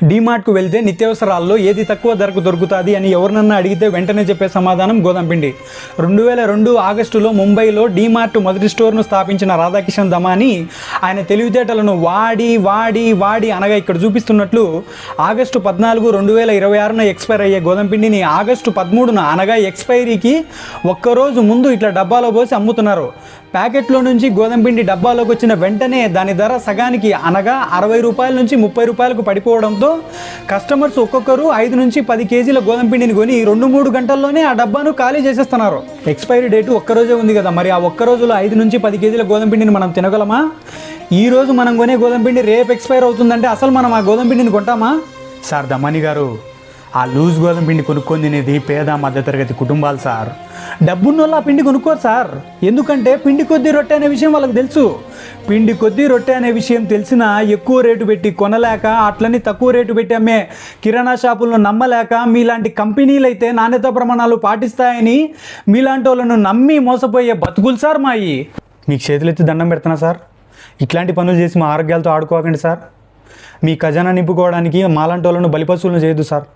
డీమార్ట్కు వెళ్తే నిత్యావసరాల్లో ఏది తక్కువ ధరకు దొరుకుతుంది అని ఎవరినన్నా అడిగితే వెంటనే చెప్పే సమాధానం గోధుమ పిండి. 2002 ఆగస్టులో ముంబైలో డీమార్ట్ మొదటి స్టోర్ను స్థాపించిన రాధాకిషన్ దమాని ఆయన తెలివితేటలను వాడి అనగా ఇక్కడ చూపిస్తున్నట్లు ఆగస్టు 14, 2026న ఎక్స్పైర్ అయ్యే గోధుమ పిండిని ఆగస్టు 13న అనగా ఎక్స్పైరీకి ఒక్కరోజు ముందు ఇట్లా డబ్బాలో పోసి అమ్ముతున్నారు. ప్యాకెట్లో నుంచి గోధుమ పిండి డబ్బాలోకి వచ్చిన వెంటనే దాని ధర సగానికి అనగా 60 రూపాయల నుంచి 30 రూపాయలకు పడిపోవడంతో కస్టమర్స్ ఒక్కొక్కరు 5 నుంచి 10 కేజీల గోధుమ పిండిని కొని 2-3 గంటల్లోనే ఆ డబ్బాను ఖాళీ చేసేస్తున్నారు. ఎక్స్పైరీ డేటు ఒక్కరోజే ఉంది కదా, మరి ఆ ఒక్క రోజులో 5 నుంచి 10 కేజీల గోధుమ పిండిని మనం తినగలమా? ఈ రోజు మనం కొనే గోధుమ పిండి రేపు ఎక్స్పైర్ అవుతుందంటే అసలు మనం ఆ గోధుమ పిండిని కొంటామా? సార్ దమాని గారు, ఆ లూజ్ గోధుమ పిండి కొనుక్కొని తినేది పేద మధ్యతరగతి కుటుంబాలు సార్. డబ్బున్నోళ్ళు ఆ పిండి కొనుక్కోరు సార్. ఎందుకంటే పిండి కొద్దీ రొట్టె అనే విషయం వాళ్ళకి తెలుసు. పిండి కొద్దీ రొట్టె అనే విషయం తెలిసినా ఎక్కువ రేటు పెట్టి కొనలేక అట్లని తక్కువ రేటు పెట్టి అమ్మే కిరాణా షాపులను నమ్మలేక మీలాంటి కంపెనీలు అయితే నాణ్యత ప్రమాణాలు పాటిస్తాయని మీలాంటి వాళ్ళను నమ్మి మోసపోయే బతుకులు సార్ మాయి. మీకు చేతులెత్తి దండం పెడుతున్నా సార్, ఇట్లాంటి పనులు చేసి మా ఆరోగ్యాలతో ఆడుకోకండి సార్. మీ ఖజానా నింపుకోవడానికి మాలాంటి వాళ్ళను బలిపశువులను చేయొద్దు సార్.